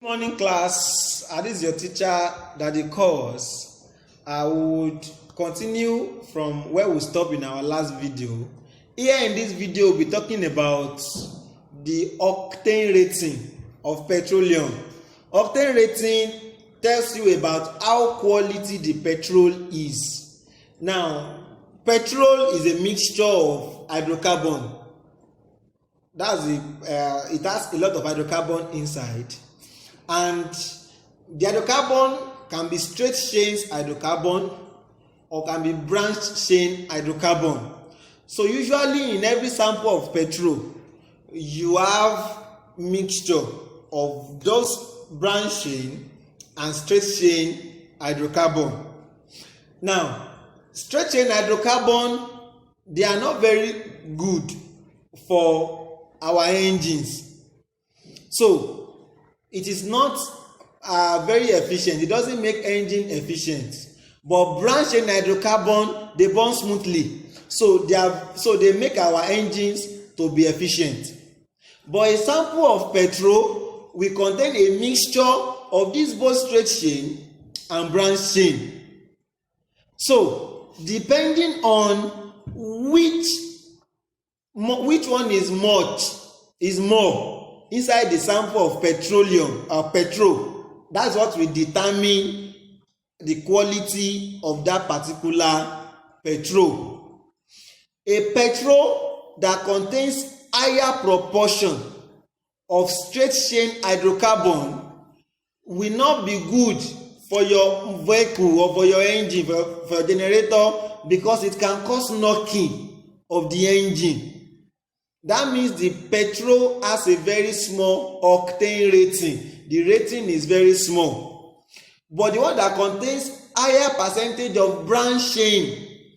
Morning class, this is your teacher Daddy Course. I would continue from where we stopped in our last video. Here in this video we'll be talking about the octane rating of petroleum. Octane rating tells you about how quality the petrol is. Now, petrol is a mixture of hydrocarbon. It has a lot of hydrocarbon inside. And the hydrocarbon can be straight chain hydrocarbon or can be branched chain hydrocarbon. So usually in every sample of petrol, you have mixture of those branched chain and straight chain hydrocarbon. Now, straight chain hydrocarbon, they are not very good for our engines. So it is not very efficient. It doesn't make engine efficient. But branched chain hydrocarbon, they burn smoothly. So they make our engines to be efficient. But a sample of petrol will contain a mixture of these both straight chain and branched chain. So depending on which one is more inside the sample of petroleum or petrol, that's what will determine the quality of that particular petrol. A petrol that contains higher proportion of straight chain hydrocarbon will not be good for your vehicle or for your engine, for your generator, because it can cause knocking of the engine. That means the petrol has a very small octane rating. The rating is very small. But the one that contains higher percentage of branched chain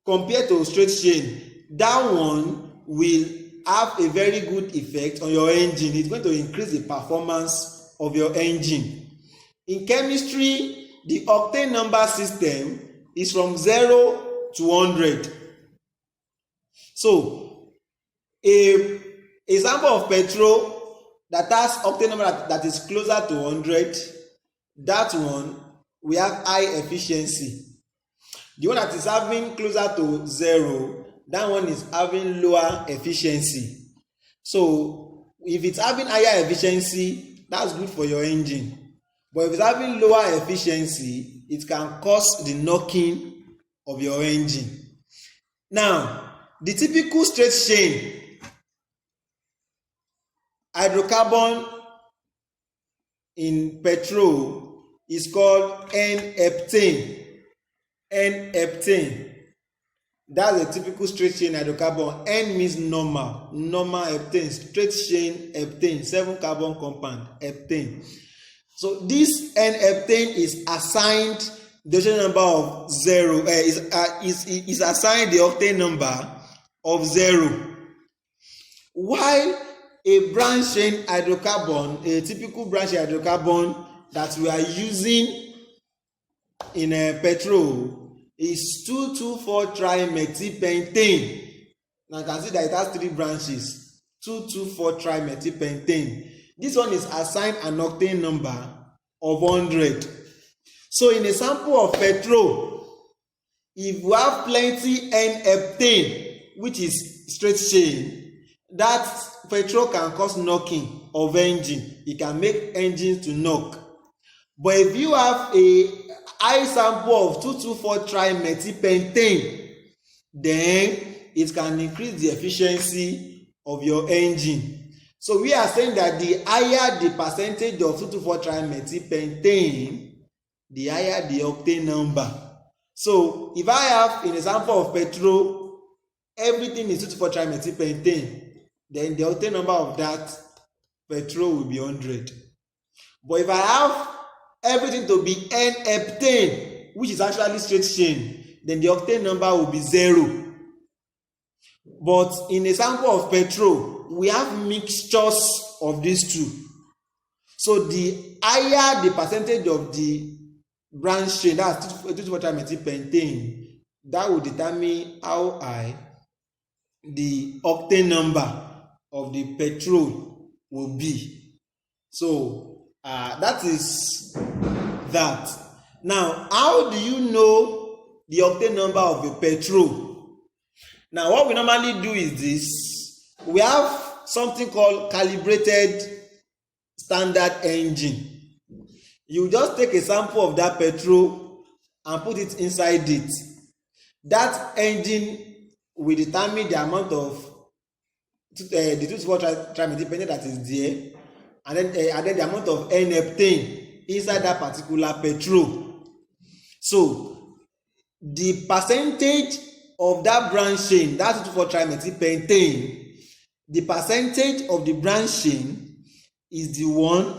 compared to straight chain, that one will have a very good effect on your engine. It's going to increase the performance of your engine. In chemistry, the octane number system is from 0 to 100. So, a sample of petrol that has octane number that is closer to 100, that one we have high efficiency. The one that is having closer to 0, that one is having lower efficiency. So if it's having higher efficiency, that's good for your engine. But if it's having lower efficiency, it can cause the knocking of your engine. Now, the typical straight chain hydrocarbon in petrol is called n-heptane. N-heptane. That's a typical straight chain hydrocarbon. N means normal heptane, straight chain heptane, 7 carbon compound heptane. So this n-heptane is assigned the octane number of 0. Is assigned the octane number of 0. While a branched chain hydrocarbon, a typical branched hydrocarbon that we are using in petrol is 2,2,4 trimethylpentane. Now you can see that it has 3 branches. 2,2,4 trimethylpentane. This one is assigned an octane number of 100. So in a sample of petrol, if we have plenty n-heptane, which is straight chain, that petrol can cause knocking of engine. It can make engines to knock. But if you have a high sample of 2,2,4 trimethylpentane, then it can increase the efficiency of your engine. So we are saying that the higher the percentage of 2,2,4 trimethylpentane, the higher the octane number. So if I have in a sample of petrol, everything is 2,2,4 trimethylpentane, then the octane number of that petrol will be 100. But if I have everything to be n-heptane, which is actually straight chain, then the octane number will be 0. But in a sample of petrol, we have mixtures of these two. So the higher the percentage of the branched chain, that's 2,2,4 trimethylpentane, that will determine how high the octane number of the petrol will be. So That is that. Now, how do you know the octane number of a petrol? Now, what we normally do is this. We have something called calibrated standard engine. You just take a sample of that petrol and put it inside it. That engine will determine the amount of the 2,4 trimethylpentane that is there, and then the amount of n-heptane inside that particular petrol. So the percentage of that branch chain, that 2,4 trimethylpentane, the percentage of the branch chain is the one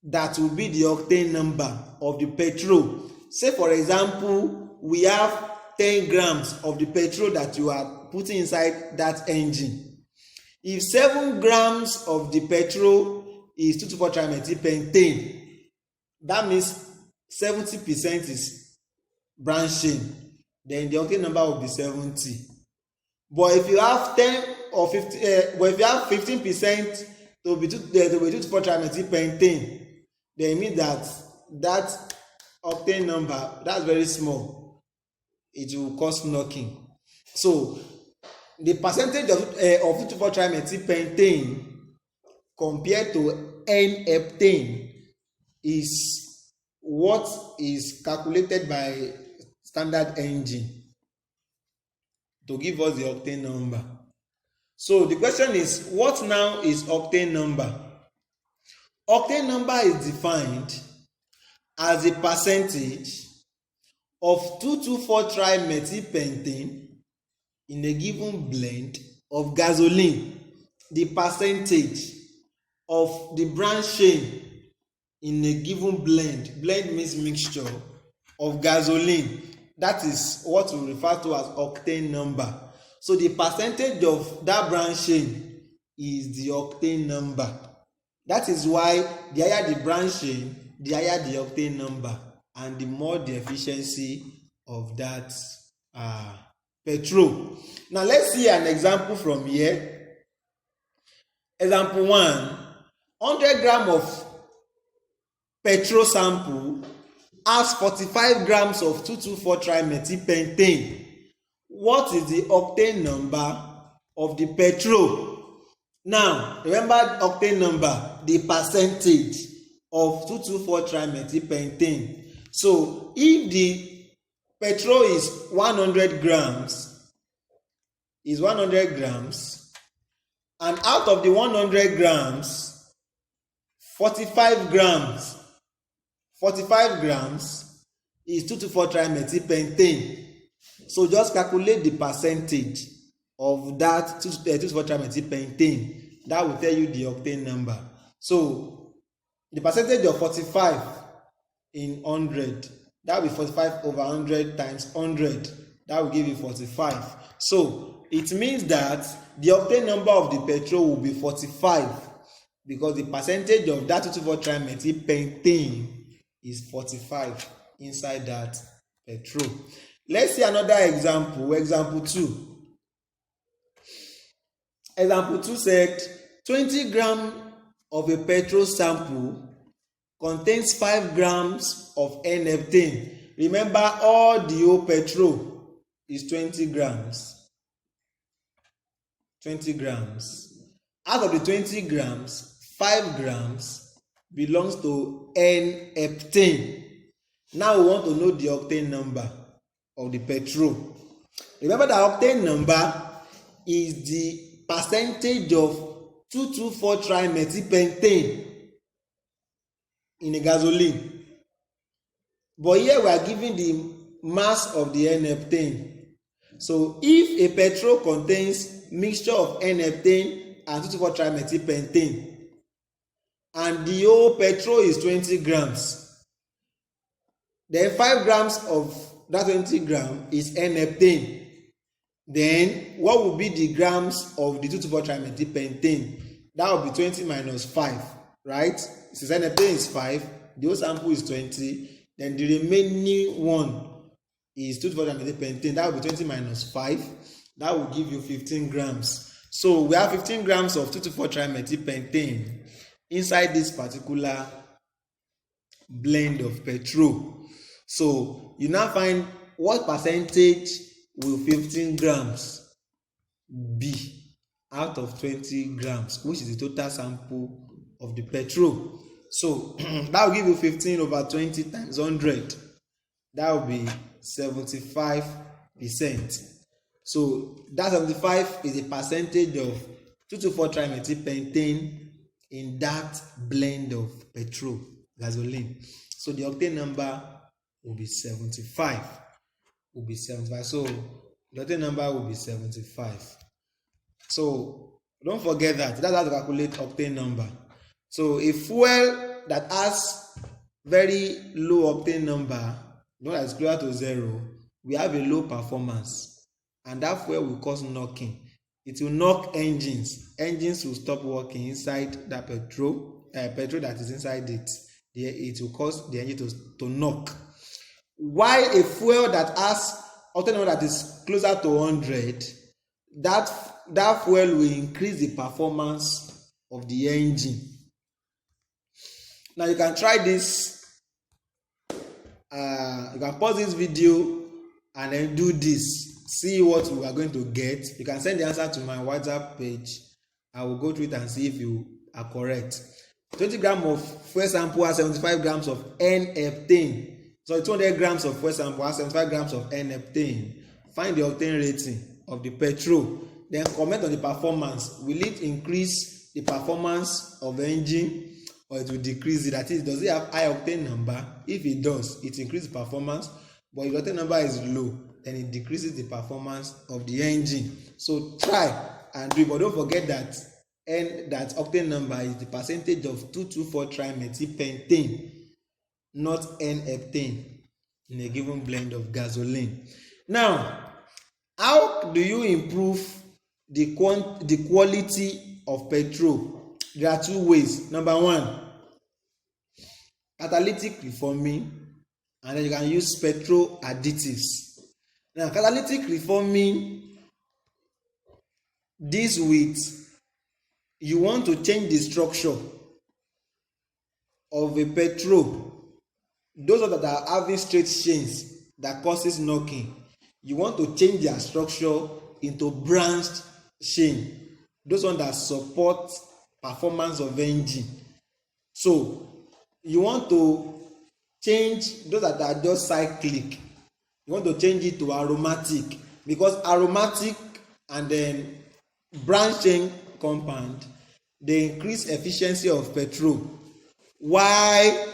that will be the octane number of the petrol. Say for example, we have 10 grams of the petrol that you are putting inside that engine. If 7 grams of the petrol is 2,4 trimethylpentane, that means 70% is branch chain. Then the octane number will be 70. But if you have 10 or 50, but if you have 15% to be 2,4 trimethylpentane, then it means that octane number, that's very small. It will cause knocking. So the percentage of 2,4 trimethylpentane compared to n-heptane is what is calculated by standard engine to give us the octane number. So the question is, what now is octane number? Octane number is defined as a percentage of 2,4 trimethylpentane in a given blend of gasoline. The percentage of the branch chain in a given blend means mixture of gasoline. That is what we refer to as octane number. So the percentage of that branch chain is the octane number. That is why the higher the branch chain, the higher the octane number, and the more the efficiency of that petrol. Now let's see an example from here. Example 1. 100 grams of petrol sample has 45 grams of 2,4 trimethylpentane. What is the octane number of the petrol? Now, remember octane number, the percentage of 2,4 trimethylpentane. So, if the petrol is 100 grams, and out of the 100 grams, 45 grams is 2,4 trimethylpentane. So just calculate the percentage of that 2,4 trimethylpentane. That will tell you the octane number. So the percentage of 45 in 100, that will be 45 over 100 times 100. That will give you 45. So it means that the octane number of the petrol will be 45, because the percentage of that 2,4 trimethylpentane is 45 inside that petrol. Let's see another example. Example 2. Example 2 said 20 grams of a petrol sample contains 5 grams of n-heptane. Remember, all the whole petrol is 20 grams. 20 grams. Out of the 20 grams, 5 grams belongs to n-heptane. Now we want to know the octane number of the petrol. Remember, the octane number is the percentage of 2,4 trimethylpentane in a gasoline. But here we are given the mass of the n-heptane. So if a petrol contains mixture of n-heptane and 2,4 trimethylpentane, and the whole petrol is 20 grams, then 5 grams of that 20 grams is n-heptane. Then what will be the grams of the 2,4 trimethylpentane? That will be 20 minus 5, right? Since n-heptane is 5, the whole sample is 20, then the remaining one is 2,4 trimethylpentane. That will be 20 minus 5. That will give you 15 grams. So we have 15 grams of 2,4 trimethylpentane inside this particular blend of petrol. So you now find what percentage will 15 grams be out of 20 grams, which is the total sample of the petrol. So that will give you 15 over 20 times 100. That will be 75%. So that 75 is a percentage of 2,2,4-trimethylpentane in that blend of petrol, gasoline. So the octane number will be 75. So the octane number will be 75. So don't forget that. That's how to calculate octane number. So a fuel that has very low octane number, that is closer to 0, we have a low performance, and that fuel will cause knocking. It will knock engines. Engines will stop working inside that petrol that is inside it. It will cause the engine to knock. While a fuel that has octane number that is closer to 100, that fuel will increase the performance of the engine. Now you can try this. You can pause this video and then do this. See what we are going to get. You can send the answer to my WhatsApp page. I will go through it and see if you are correct. 20 grams of fuel sample has 75 grams of n-heptane. So 200 grams of fuel sample has 75 grams of n-heptane. Find the octane rating of the petrol. Then comment on the performance. Will it increase the performance of the engine, or it will decrease it? That is, does it have high octane number? If it does, it increases performance. But if the octane number is low, then it decreases the performance of the engine. So try and do it, but don't forget that that octane number is the percentage of 2,2,4-trimethylpentane, not n-heptane, in a given blend of gasoline. Now, how do you improve the quality of petrol? There are two ways. Number one, catalytic reforming, and then you can use petrol additives. Now, catalytic reforming, this with, you want to change the structure of a petrol. Those that are having straight chains that causes knocking, you want to change their structure into branched chain. Those ones that support performance of engine. So you want to change those that are just cyclic. You want to change it to aromatic, because aromatic and then branch chain compound, they increase efficiency of petrol, while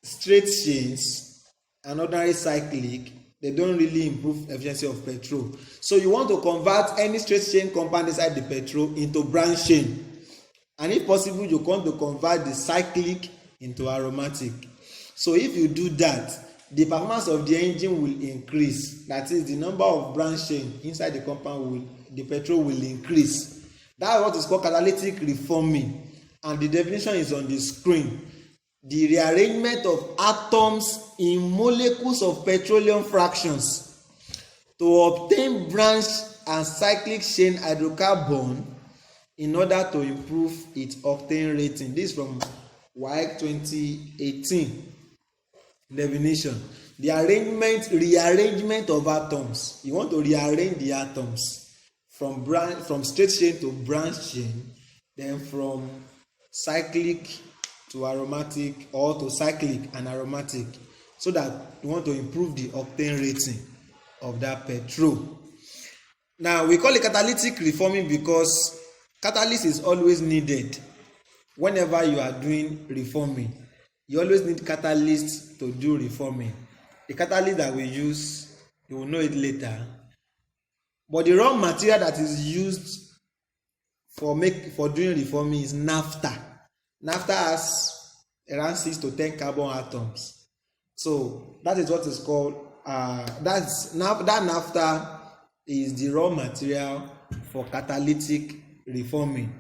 straight chains and ordinary cyclic, they don't really improve efficiency of petrol. So you want to convert any straight chain compound inside the petrol into branch chain, and if possible you want to convert the cyclic into aromatic. So if you do that, the performance of the engine will increase. That is, the number of branch chain inside the compound the petrol will increase. That's what is called catalytic reforming, and the definition is on the screen. The rearrangement of atoms in molecules of petroleum fractions to obtain branch and cyclic chain hydrocarbon in order to improve its octane rating. This is from WAEC 2018 definition. The rearrangement of atoms. You want to rearrange the atoms from straight chain to branch chain, then from cyclic to aromatic, or to cyclic and aromatic, so that you want to improve the octane rating of that petrol. Now we call it catalytic reforming because catalyst is always needed whenever you are doing reforming. You always need catalyst to do reforming. The catalyst that we use, you will know it later, but the raw material that is used for doing reforming is naptha. Naptha has around 6 to 10 carbon atoms. So that is what is called that naptha is the raw material for catalytic reforming.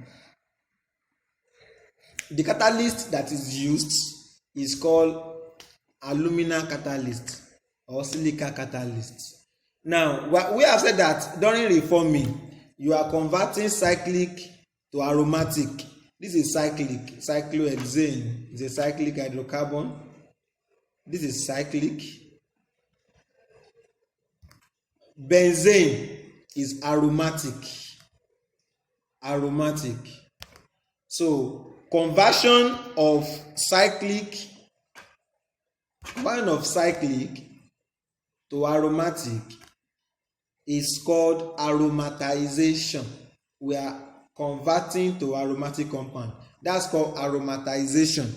The catalyst that is used is called alumina catalyst or silica catalyst. Now we have said that during reforming you are converting cyclic to aromatic. This is cyclic. Cyclohexane is a cyclic hydrocarbon. This is cyclic. Benzene is aromatic. So conversion of cyclic to aromatic is called aromatization. We are converting to aromatic compound. That's called aromatization.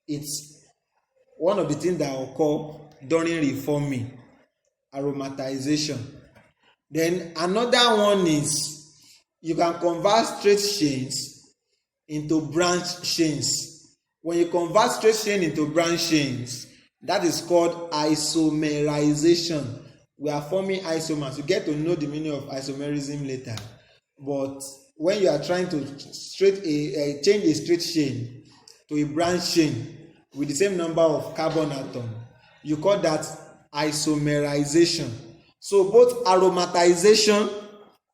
It's one of the things that occur during reforming. Aromatization. Then another one is you can convert straight chains into branch chains. When you convert straight chain into branch chains, that is called isomerization. We are forming isomers. You get to know the meaning of isomerism later. But when you are trying to change a straight chain to a branch chain with the same number of carbon atoms, you call that isomerization. So both aromatization,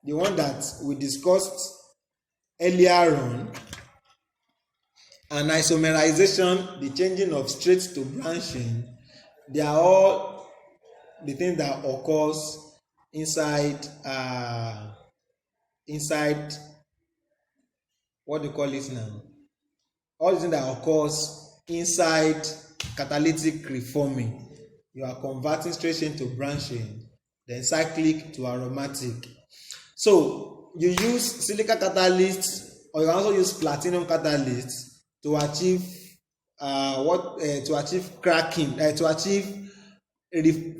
the one that we discussed earlier on, and isomerization, the changing of straight to branch chain, they are all the things that occurs inside what do you call it now? All the things that occurs inside catalytic reforming. You are converting straight chain to branch chain, then cyclic to aromatic. So you use silica catalysts, or you can also use platinum catalysts to achieve cracking, to achieve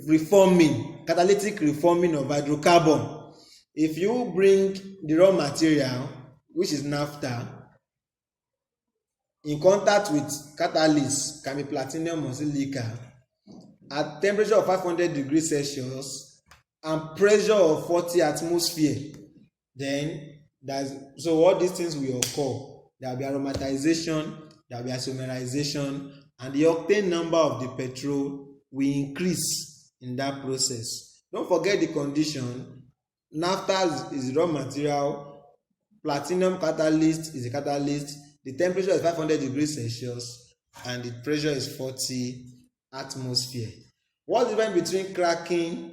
reforming, catalytic reforming of hydrocarbon. If you bring the raw material, which is naphtha, in contact with catalyst, can be platinum or silica, at temperature of 500 degrees Celsius and pressure of 40 atmosphere, then so all these things will occur. There will be aromatization, there will be isomerization, and the octane number of the petrol will increase in that process. Don't forget the condition. Naphtha is raw material, platinum catalyst is a catalyst, the temperature is 500 degrees Celsius, and the pressure is 40 atmosphere. What's the difference between cracking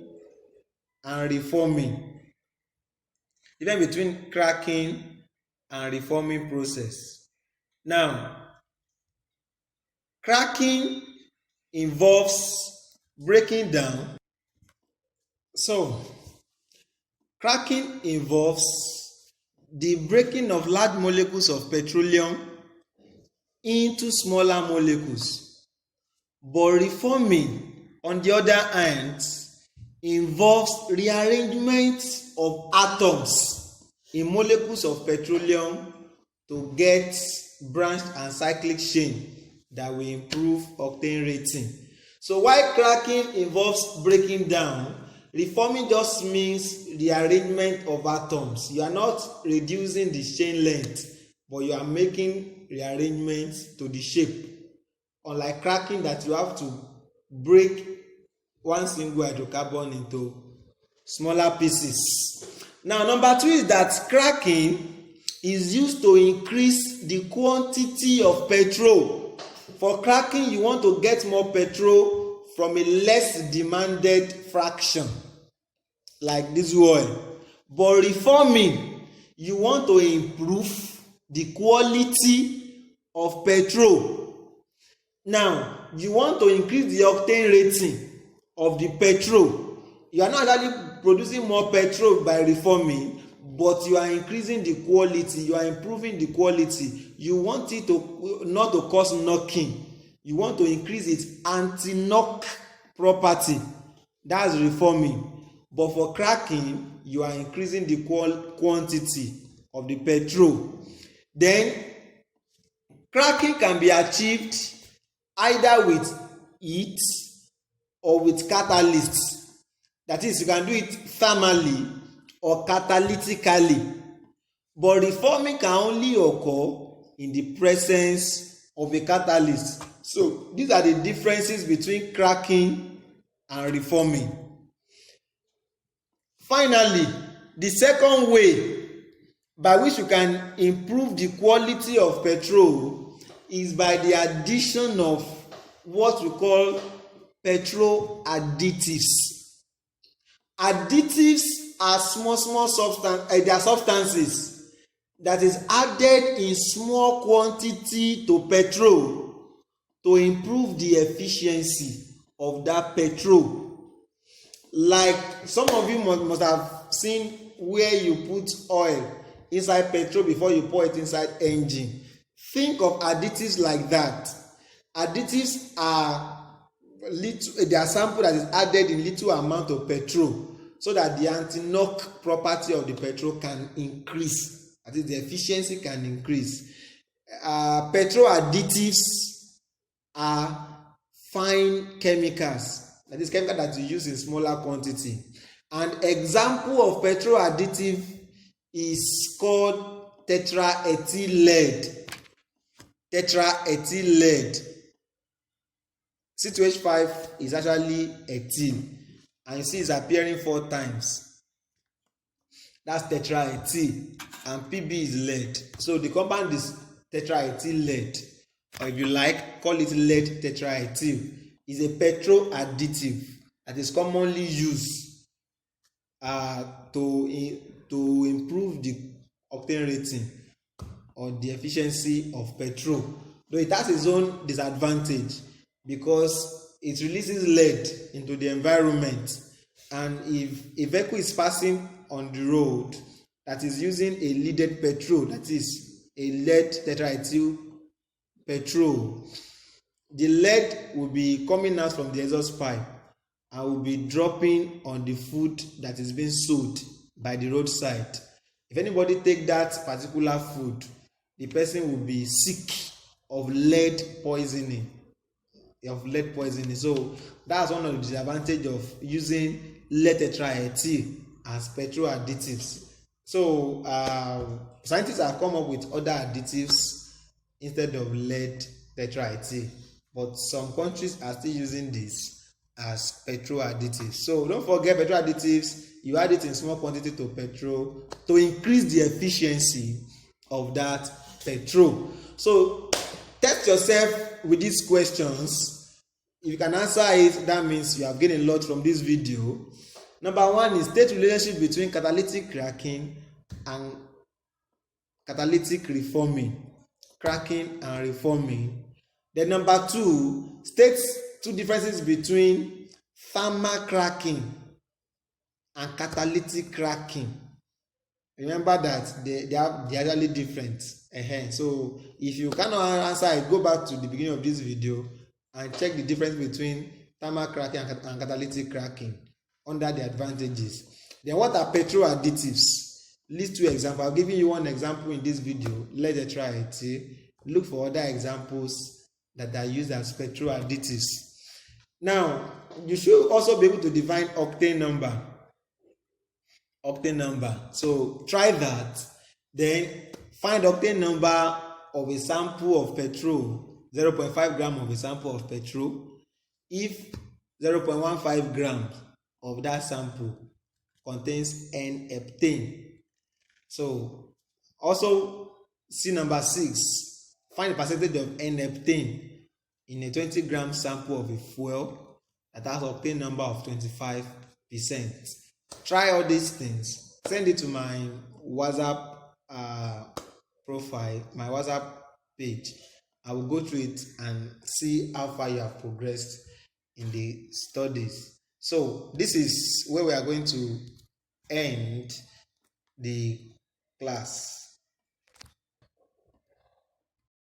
and reforming? The difference between cracking and reforming process. Now, cracking involves breaking down. So, cracking involves the breaking of large molecules of petroleum into smaller molecules. But reforming, on the other hand, involves rearrangement of atoms in molecules of petroleum to get branched and cyclic chain that will improve octane rating. So while cracking involves breaking down, reforming just means rearrangement of atoms. You are not reducing the chain length, but you are making rearrangements to the shape. Unlike cracking, that you have to break one single hydrocarbon into smaller pieces. Now, number 2 is that cracking is used to increase the quantity of petrol. For cracking, you want to get more petrol from a less demanded fraction, like this oil. But reforming, you want to improve the quality of petrol. Now, you want to increase the octane rating of the petrol. You are not actually producing more petrol by reforming, but you are increasing the quality, you are improving the quality. You want it to not to cause knocking. You want to increase its anti-knock property. That's reforming. But for cracking, you are increasing the quantity of the petrol. Then, cracking can be achieved either with heat or with catalysts. That is, you can do it thermally or catalytically. But reforming can only occur in the presence of a catalyst. So these are the differences between cracking and reforming. Finally, the second way by which you can improve the quality of petrol is by the addition of what we call petrol additives. Additives are small substances that is added in small quantity to petrol to improve the efficiency of that petrol. Like some of you must have seen where you put oil inside petrol before you pour it inside engine. Think of additives like that. Additives are they are sample that is added in little amount of petrol so that the anti-knock property of the petrol can increase, that is, the efficiency can increase. Petrol additives are fine chemicals, that is, chemical that you use in smaller quantity. An example of petrol additive is called tetraethyllead. C2H5 is actually ethyl, and you see it's appearing 4 times. That's tetraethyl, and Pb is lead. So the compound is tetraethyllead, or if you like, call it lead tetraethyl. Is a petrol additive that is commonly used to improve the octane rating or the efficiency of petrol. Though it has its own disadvantage because it releases lead into the environment, and if a vehicle is passing on the road that is using a leaded petrol, that is a lead tetraethyl petrol, the lead will be coming out from the exhaust pipe and will be dropping on the food that is being sold by the roadside. If anybody take that particular food, the person will be sick of lead poisoning. So that's one of the disadvantages of using lead tetraethyl as petrol additives. So scientists have come up with other additives instead of lead tetraethyl, but some countries are still using this as petrol additives. So don't forget, petrol additives, you add it in small quantity to petrol to increase the efficiency of that petrol. So test yourself with these questions. If you can answer it, that means you have gained a lot from this video. Number 1 is state relationship between catalytic cracking and catalytic reforming. Cracking and reforming. Then number 2, state 2 differences between thermal cracking and catalytic cracking. Remember that they are actually different. So if you cannot answer it, go back to the beginning of this video and check the difference between thermal cracking and catalytic cracking under the advantages. Then what are petrol additives? List 2 examples. I've given you one example in this video. Let's try it. Look for other examples that are used as petrol additives. Now, you should also be able to define octane number. So try that. Then find octane number of a sample of petrol, 0.5 gram of a sample of petrol, if 0.15 grams of that sample contains n-heptane. So also see number 6, find the percentage of n-heptane in a 20 gram sample of a fuel that has octane number of 25%. Try all these things. Send it to my WhatsApp profile, my WhatsApp page. I will go through it and see how far you have progressed in the studies. So this is where we are going to end the class.